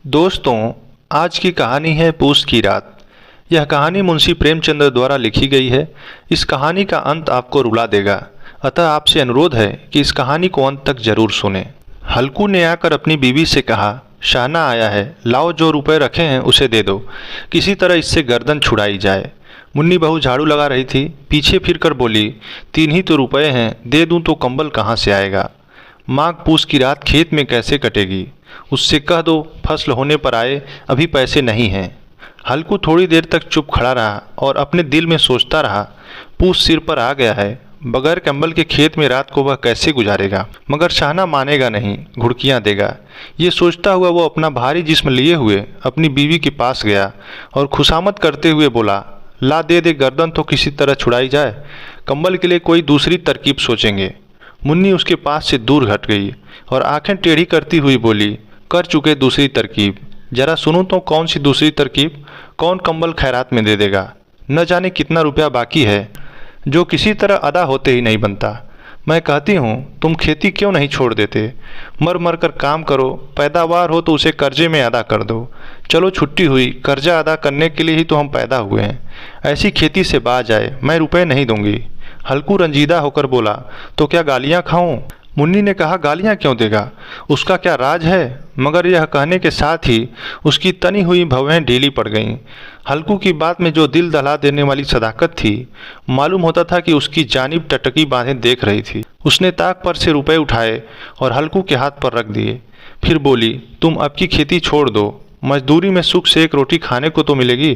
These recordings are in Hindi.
दोस्तों, आज की कहानी है पूस की रात। यह कहानी मुंशी प्रेमचंद्र द्वारा लिखी गई है। इस कहानी का अंत आपको रुला देगा, अतः आपसे अनुरोध है कि इस कहानी को अंत तक जरूर सुनें। हल्कू ने आकर अपनी बीवी से कहा, शाना आया है, लाओ जो रुपए रखे हैं उसे दे दो, किसी तरह इससे गर्दन छुड़ाई जाए। मुन्नी बहू झाड़ू लगा रही थी, पीछे फिरकर बोली, 3 ही तो रुपए हैं, दे दूं तो कंबल कहाँ से आएगा। माघ पूस की रात खेत में कैसे कटेगी, उससे कह दो फसल होने पर आए, अभी पैसे नहीं हैं। हल्कू थोड़ी देर तक चुप खड़ा रहा और अपने दिल में सोचता रहा, पूस सिर पर आ गया है, बगैर कंबल के खेत में रात को वह कैसे गुजारेगा। मगर शाहना मानेगा नहीं, घुड़कियां देगा। ये सोचता हुआ वो अपना भारी जिस्म लिए हुए अपनी बीवी के पास गया और खुशामद करते हुए बोला, ला दे दे, गर्दन तो किसी तरह छुड़ाई जाए, कंबल के लिए कोई दूसरी तरकीब सोचेंगे। मुन्नी उसके पास से दूर हट गई और आंखें टेढ़ी करती हुई बोली, कर चुके दूसरी तरकीब, जरा सुनो तो कौन सी दूसरी तरकीब। कौन कंबल खैरात में दे देगा, न जाने कितना रुपया बाकी है जो किसी तरह अदा होते ही नहीं बनता। मैं कहती हूँ तुम खेती क्यों नहीं छोड़ देते, मर मर कर काम करो, पैदावार हो तो उसे कर्जे में अदा कर दो। चलो छुट्टी हुई, कर्जा अदा करने के लिए ही तो हम पैदा हुए हैं। ऐसी खेती से बाज आए, मैं रुपए नहीं दूंगी। हल्कू रंजीदा होकर बोला, तो क्या गालियाँ खाऊं। मुन्नी ने कहा, गालियाँ क्यों देगा, उसका क्या राज है। मगर यह कहने के साथ ही उसकी तनी हुई भवें ढीली पड़ गईं। हल्कू की बात में जो दिल दहला देने वाली सदाकत थी, मालूम होता था कि उसकी जानिब टटकी बांधे देख रही थी। उसने ताक पर से रुपए उठाए और हल्कू के हाथ पर रख दिए। फिर बोली, तुम अब की खेती छोड़ दो, मजदूरी में सुख से एक रोटी खाने को तो मिलेगी,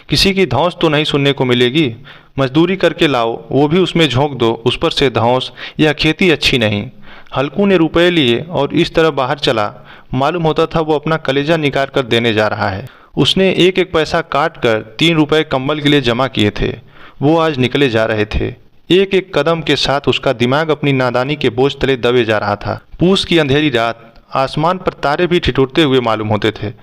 किसी की धौंस तो नहीं सुनने को मिलेगी। मजदूरी करके लाओ, वो भी उसमें झोंक दो, उस पर से धौंस। यह खेती अच्छी नहीं। हल्कू ने रुपए लिए और इस तरह बाहर चला। मालूम होता था वो अपना कलेजा निकाल कर देने जा रहा है। उसने एक एक पैसा काट कर 3 रुपए कंबल के लिए जमा किए थे। वो आज निकले जा रहे थे। एक एक कदम के साथ उसका दिमाग अपनी नादानी के बोझ तले दबे जा रहा था। पूस की अंधेरी रात, आसमान पर तारे भी ठिठुरते हुए मालूम होते थे।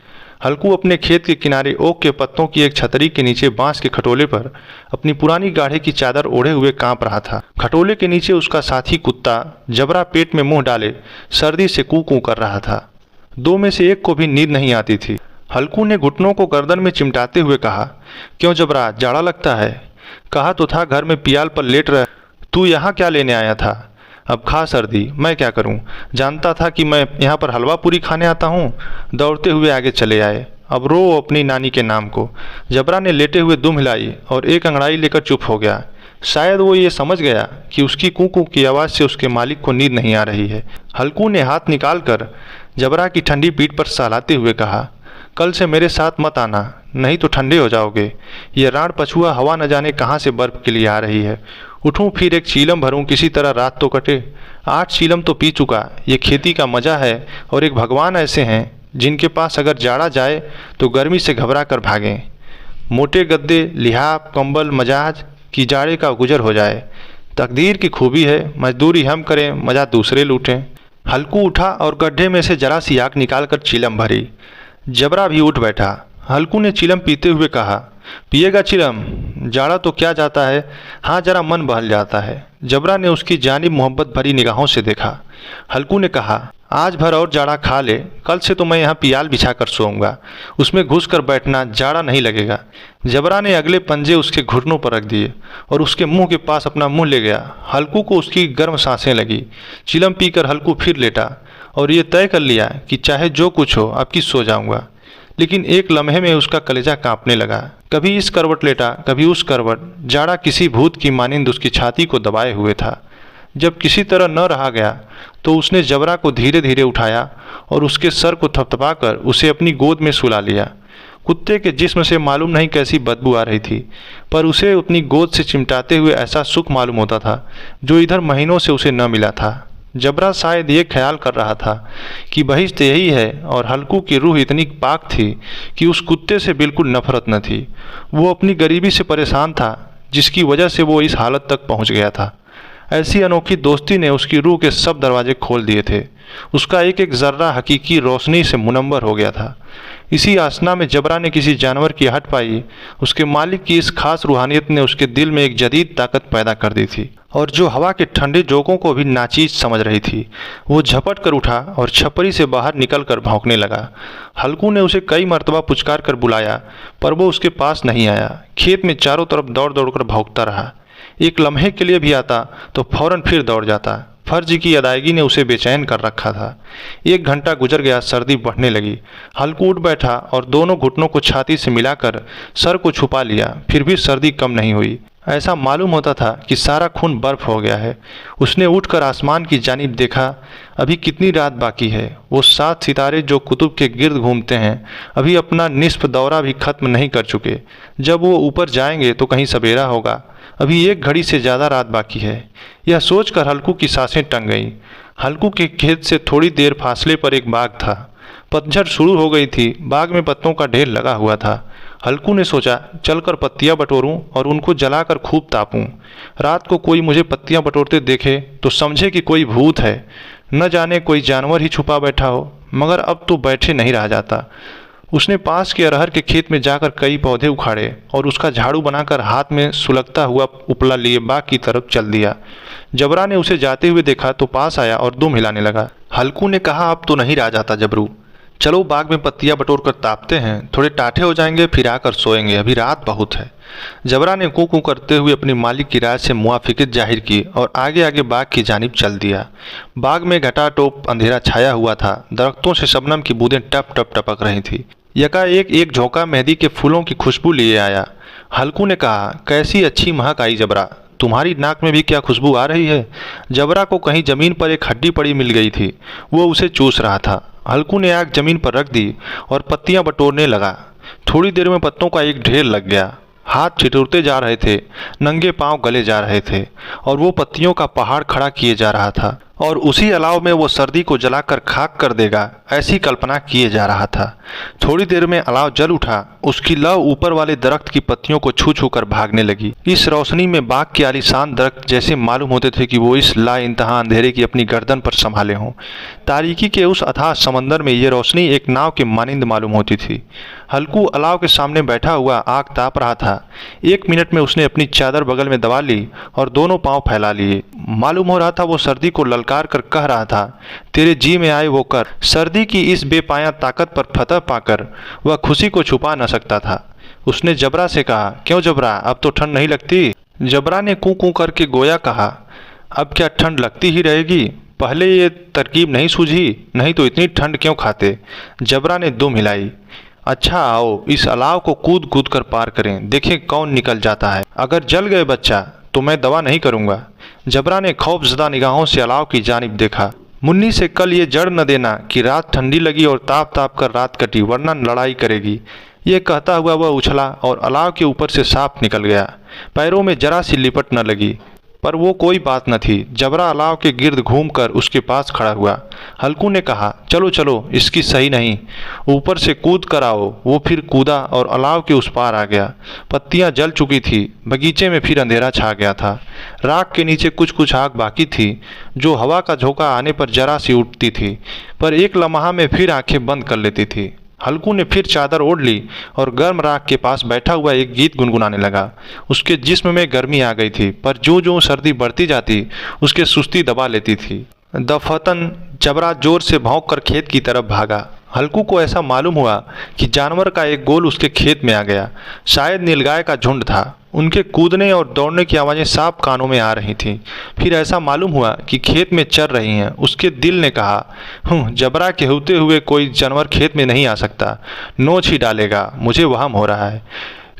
हल्कू अपने खेत के किनारे ओक के पत्तों की एक छतरी के नीचे बांस के खटोले पर अपनी पुरानी गाढ़े की चादर ओढ़े हुए कांप रहा था। खटोले के नीचे उसका साथी कुत्ता जबरा पेट में मुंह डाले सर्दी से कू कू कर रहा था। 2 में से एक को भी नींद नहीं आती थी। हल्कू ने घुटनों को गर्दन में चिमटाते हुए कहा, क्यों जबरा, जाड़ा लगता है। कहा तो था घर में पियाल पर लेट रह, तू यहाँ क्या लेने आया था। अब खा सर्दी, मैं क्या करूं। जानता था कि मैं यहाँ पर हलवा पूरी खाने आता हूँ। दौड़ते हुए आगे चले आए। अब रो अपनी नानी के नाम को। जबरा ने लेटे हुए दुम हिलाई और एक अंगड़ाई लेकर चुप हो गया। शायद वो ये समझ गया कि उसकी कूकू की आवाज़ से उसके मालिक को नींद नहीं आ रही है। हल्कू ने हाथ निकाल कर जबरा की ठंडी पीठ पर सहलाते हुए कहा, कल से मेरे साथ मत आना, नहीं तो ठंडे हो जाओगे। ये राण पछुआ हवा न जाने कहाँ से बर्फ के लिए आ रही है। उठूं फिर एक चीलम भरूं, किसी तरह रात तो कटे। 8 चीलम तो पी चुका। ये खेती का मज़ा है। और एक भगवान ऐसे हैं जिनके पास अगर जाड़ा जाए तो गर्मी से घबरा कर भागें। मोटे गद्दे, लिहाफ, कंबल, मजाज की जाड़े का गुजर हो जाए। तकदीर की खूबी है, मजदूरी हम करें, मज़ा दूसरे लूटें। हल्कू उठा और गड्ढे में से जरा सी आग निकाल कर चीलम भरी। जबरा भी उठ बैठा। हल्कू ने चिलम पीते हुए कहा, पिएगा चिलम, जाड़ा तो क्या जाता है, हाँ जरा मन बहल जाता है। जबरा ने उसकी जानिब मोहब्बत भरी निगाहों से देखा। हल्कू ने कहा, आज भर और जाड़ा खा ले, कल से तो मैं यहाँ पियाल बिछा कर सोऊंगा, उसमें घुस कर बैठना, जाड़ा नहीं लगेगा। जबरा ने अगले पंजे उसके घुटनों पर रख दिए और उसके मुंह के पास अपना मुंह ले गया। हल्कू को उसकी गर्म सांसें लगी। चिलम पीकर हल्कू फिर लेटा और ये तय कर लिया कि चाहे जो कुछ हो अब की सो जाऊंगा। लेकिन एक लम्हे में उसका कलेजा कांपने लगा। कभी इस करवट लेटा, कभी उस करवट। जाड़ा किसी भूत की मानिंद उसकी छाती को दबाए हुए था। जब किसी तरह न रहा गया तो उसने जबरा को धीरे धीरे उठाया और उसके सर को थपथपाकर उसे अपनी गोद में सुला लिया। कुत्ते के जिस्म से मालूम नहीं कैसी बदबू आ रही थी, पर उसे अपनी गोद से चिमटाते हुए ऐसा सुख मालूम होता था जो इधर महीनों से उसे न मिला था। जबरा शायद ये ख्याल कर रहा था कि बहिश्त यही है, और हल्कू की रूह इतनी पाक थी कि उस कुत्ते से बिल्कुल नफरत न थी। वो अपनी गरीबी से परेशान था जिसकी वजह से वो इस हालत तक पहुंच गया था। ऐसी अनोखी दोस्ती ने उसकी रूह के सब दरवाजे खोल दिए थे। उसका एक एक जर्रा हकीकी रोशनी से मुनव्वर हो गया था। इसी आसना में जबरा ने किसी जानवर की हट पाई। उसके मालिक की इस खास रूहानियत ने उसके दिल में एक जदीद ताकत पैदा कर दी थी, और जो हवा के ठंडे झोंकों को भी नाचीज समझ रही थी। वो झपट कर उठा और छपरी से बाहर निकल कर भौंकने लगा। हल्कू ने उसे कई मर्तबा पुचकार कर बुलाया, पर वो उसके पास नहीं आया। खेत में चारों तरफ दौड़ दौड़ कर भौंकता रहा। एक लम्हे के लिए भी आता तो फौरन फिर दौड़ जाता। फर्ज की अदायगी ने उसे बेचैन कर रखा था। 1 घंटा गुजर गया, सर्दी बढ़ने लगी। हल्कू उठ बैठा और दोनों घुटनों को छाती से मिलाकर सर को छुपा लिया। फिर भी सर्दी कम नहीं हुई। ऐसा मालूम होता था कि सारा खून बर्फ हो गया है। उसने उठकर आसमान की जानिब देखा। अभी कितनी रात बाकी है। वो 7 सितारे जो कुतुब के गिर्द घूमते हैं अभी अपना निस्फ दौरा भी खत्म नहीं कर चुके। जब वो ऊपर जाएंगे तो कहीं सवेरा होगा। अभी 1 घड़ी से ज़्यादा रात बाकी है। यह सोचकर हल्कू की सांसें टंग गईं। हल्कू के खेत से थोड़ी देर फासले पर एक बाग था। पतझड़ शुरू हो गई थी। बाग में पत्तों का ढेर लगा हुआ था। हल्कू ने सोचा, चलकर पत्तियां बटोरूं और उनको जलाकर खूब तापूं। रात को कोई मुझे पत्तियां बटोरते देखे तो समझे कि कोई भूत है, न जाने कोई जानवर ही छुपा बैठा हो। मगर अब तो बैठे नहीं रहा जाता। उसने पास के अरहर के खेत में जाकर कई पौधे उखाड़े और उसका झाड़ू बनाकर हाथ में सुलगता हुआ उपला लिए बाग की तरफ चल दिया। जबरा ने उसे जाते हुए देखा तो पास आया और दुम हिलाने लगा। हल्कू ने कहा, अब तो नहीं रहा जाता जबरू, चलो बाग में पत्तियां बटोर कर तापते हैं। थोड़े टाठे हो जाएंगे फिर आकर सोएंगे, अभी रात बहुत है। जबरा ने कू कू करते हुए अपने मालिक की राय से मुआफिकत जाहिर की और आगे आगे बाग की जानिब चल दिया। बाग में घटाटोप अंधेरा छाया हुआ था। दरख्तों से शबनम की बूंदें टप टप टपक रही थी। यकाएक एक झोंका मेहंदी के फूलों की खुशबू लिए आया। हल्कू ने कहा, कैसी अच्छी महक आई जबरा, तुम्हारी नाक में भी क्या खुशबू आ रही है। जबरा को कहीं जमीन पर एक हड्डी पड़ी मिल गई थी। वो उसे चूस रहा था। हल्कू ने आग जमीन पर रख दी और पत्तियां बटोरने लगा। थोड़ी देर में पत्तों का एक ढेर लग गया। हाथ छिटुरते जा रहे थे, नंगे पांव गले जा रहे थे और वो पत्तियों का पहाड़ खड़ा किए जा रहा था। और उसी अलाव में वो सर्दी को जलाकर खाक कर देगा, ऐसी कल्पना किए जा रहा था। थोड़ी देर में अलाव जल उठा। उसकी लौ ऊपर वाले दरख्त की पत्तियों को छू छू कर भागने लगी। इस रोशनी में बाग के आलीशान दरख्त जैसे मालूम होते थे कि वो इस ला इंतहा अंधेरे की अपनी गर्दन पर संभाले हों। तारीकी के उस अथाह समंदर में ये रोशनी एक नाव के मानिंद मालूम होती थी। हल्कू अलाव के सामने बैठा हुआ आग ताप रहा था। 1 मिनट में उसने अपनी चादर बगल में दबा ली और दोनों पांव फैला लिए। मालूम हो रहा था वो सर्दी को ललकार कर कह रहा था, तेरे जी में आए वो कर। सर्दी की इस बेपाया ताकत पर फतह पाकर वह खुशी को छुपा न सकता था। उसने जबरा से कहा, क्यों जबरा, अब तो ठंड नहीं लगती। जबरा ने कू कू करके गोया कहा, अब क्या ठंड लगती ही रहेगी। पहले ये तरकीब नहीं सूझी, नहीं तो इतनी ठंड क्यों खाते। जबरा ने दुम हिलाई। अच्छा आओ इस अलाव को कूद कूद कर पार करें, देखें कौन निकल जाता है। अगर जल गए बच्चा तो मैं दवा नहीं करूँगा। जबरा ने खौफजदा निगाहों से अलाव की जानिब देखा। मुन्नी से कल ये जड़ न देना कि रात ठंडी लगी और ताप ताप कर रात कटी, वरना लड़ाई करेगी। ये कहता हुआ वह उछला और अलाव के ऊपर से साफ निकल गया। पैरों में जरा सी लिपट न लगी, पर वो कोई बात न थी। जबरा अलाव के गिर्द घूमकर उसके पास खड़ा हुआ। हल्कू ने कहा, चलो चलो इसकी सही नहीं, ऊपर से कूद कर आओ। वो फिर कूदा और अलाव के उस पार आ गया। पत्तियां जल चुकी थी। बगीचे में फिर अंधेरा छा गया था। राख के नीचे कुछ कुछ आग बाकी थी, जो हवा का झोंका आने पर जरा सी उठती थी, पर एक लम्हा में फिर आंखें बंद कर लेती थी। हल्कू ने फिर चादर ओढ़ ली और गर्म राख के पास बैठा हुआ एक गीत गुनगुनाने लगा। उसके जिस्म में गर्मी आ गई थी, पर जो जो सर्दी बढ़ती जाती उसके सुस्ती दबा लेती थी। दफतन जबरा जोर से भौंक कर खेत की तरफ भागा। हल्कू को ऐसा मालूम हुआ कि जानवर का एक गोल उसके खेत में आ गया। शायद नीलगाय का झुंड था। उनके कूदने और दौड़ने की आवाज़ें साफ कानों में आ रही थीं। फिर ऐसा मालूम हुआ कि खेत में चर रही हैं। उसके दिल ने कहा, जबरा के होते हुए कोई जानवर खेत में नहीं आ सकता, नोच ही डालेगा। मुझे वहम हो रहा है।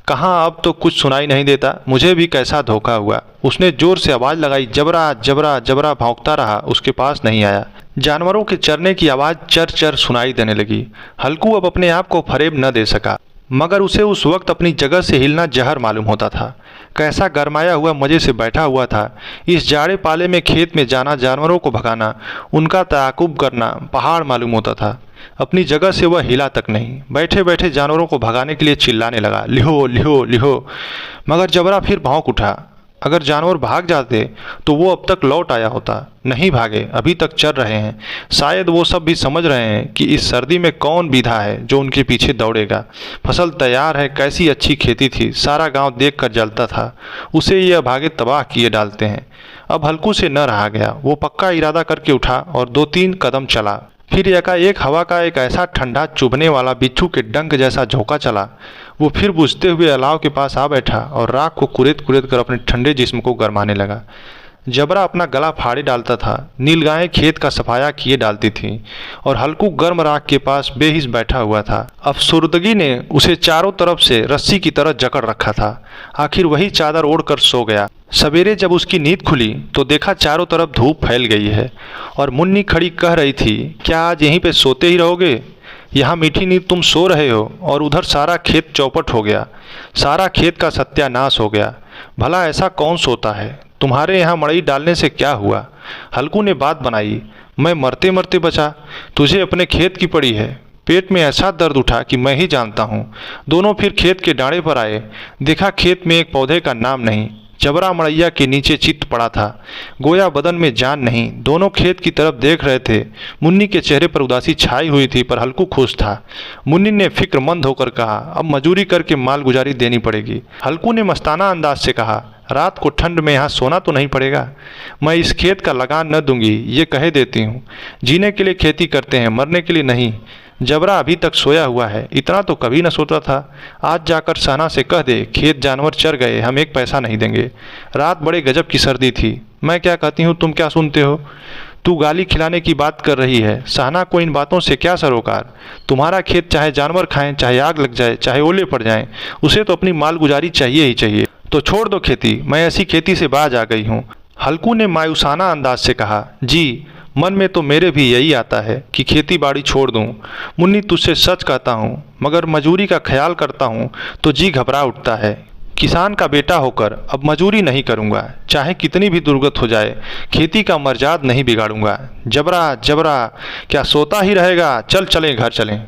कहाँ अब तो कुछ सुनाई नहीं देता। मुझे भी कैसा धोखा हुआ। उसने जोर से आवाज़ लगाई, जबरा जबरा जबरा। भौंकता रहा, उसके पास नहीं आया। जानवरों के चरने की आवाज़ चर चर सुनाई देने लगी। हल्कू अब अपने आप को फरेब न दे सका, मगर उसे उस वक्त अपनी जगह से हिलना जहर मालूम होता था। कैसा गरमाया हुआ मज़े से बैठा हुआ था। इस जाड़े पाले में खेत में जाना, जानवरों को भगाना, उनका ताकुब करना पहाड़ मालूम होता था। अपनी जगह से वह हिला तक नहीं। बैठे बैठे जानवरों को भगाने के लिए चिल्लाने लगा, लिहो लिहो लिहो। मगर जबरा फिर भौंक उठा। अगर जानवर भाग जाते तो वो अब तक लौट आया होता। नहीं भागे, अभी तक चल रहे हैं। शायद वो सब भी समझ रहे हैं कि इस सर्दी में कौन विधा है जो उनके पीछे दौड़ेगा। फसल तैयार है, कैसी अच्छी खेती थी, सारा गांव देख कर जलता था। उसे ये अभागे तबाह किए डालते हैं। अब हल्कू से न रहा गया। वो पक्का इरादा करके उठा और 2-3 कदम चला। फिर एकाएक हवा का एक ऐसा ठंडा चुभने वाला बिच्छू के डंक जैसा झोंका चला। वो फिर बुझते हुए अलाव के पास आ बैठा और राख को कुरेद कुरेद कर अपने ठंडे जिस्म को गरमाने लगा। जबरा अपना गला फाड़े डालता था, नीलगायें खेत का सफाया किए डालती थीं और हल्कू गर्म राख के पास बेहिस बैठा हुआ था। अफसुर्दगी ने उसे चारों तरफ से रस्सी की तरह जकड़ रखा था। आखिर वही चादर ओढ़कर सो गया। सवेरे जब उसकी नींद खुली तो देखा चारों तरफ धूप फैल गई है और मुन्नी खड़ी कह रही थी, क्या आज यहीं पे सोते ही रहोगे? यहाँ मीठी नींद तुम सो रहे हो और उधर सारा खेत चौपट हो गया, सारा खेत का सत्यानाश हो गया। भला ऐसा कौन सोता है? तुम्हारे यहाँ मड़ई डालने से क्या हुआ? हल्कू ने बात बनाई, मैं मरते मरते बचा, तुझे अपने खेत की पड़ी है। पेट में ऐसा दर्द उठा कि मैं ही जानता हूँ। दोनों फिर खेत के डाँड़े पर आए। देखा खेत में एक पौधे का नाम नहीं। जबरा मड़ैया के नीचे चित्त पड़ा था, गोया बदन में जान नहीं। दोनों खेत की तरफ देख रहे थे। मुन्नी के चेहरे पर उदासी छाई हुई थी, पर हल्कू खुश था। मुन्नी ने फिक्रमंद होकर कहा, अब मजूरी करके माल गुजारी देनी पड़ेगी। हल्कू ने मस्ताना अंदाज से कहा, रात को ठंड में यहाँ सोना तो नहीं पड़ेगा। मैं इस खेत का लगान न दूंगी, ये कहे देती हूँ। जीने के लिए खेती करते हैं, मरने के लिए नहीं। जबरा अभी तक सोया हुआ है, इतना तो कभी न सोता था। आज जाकर सहना से कह दे, खेत जानवर चर गए, हम 1 पैसा नहीं देंगे। रात बड़े गजब की सर्दी थी। मैं क्या कहती हूँ, तुम क्या सुनते हो? तू गाली खिलाने की बात कर रही है। सहना को इन बातों से क्या सरोकार? तुम्हारा खेत चाहे जानवर खाएं, चाहे आग लग जाए, चाहे ओले पड़ जाएं, उसे तो अपनी माल गुजारी चाहिए ही चाहिए। तो छोड़ दो खेती, मैं ऐसी खेती से बाज आ गई हूँ। हल्कू ने मायूसाना अंदाज से कहा, जी मन में तो मेरे भी यही आता है कि खेती बाड़ी छोड़ दूं। मुन्नी, तुझसे सच कहता हूँ, मगर मजूरी का ख्याल करता हूँ तो जी घबरा उठता है। किसान का बेटा होकर अब मजूरी नहीं करूँगा, चाहे कितनी भी दुर्गत हो जाए। खेती का मर्जाद नहीं बिगाड़ूंगा। जबरा जबरा क्या सोता ही रहेगा? चल चलें, घर चलें।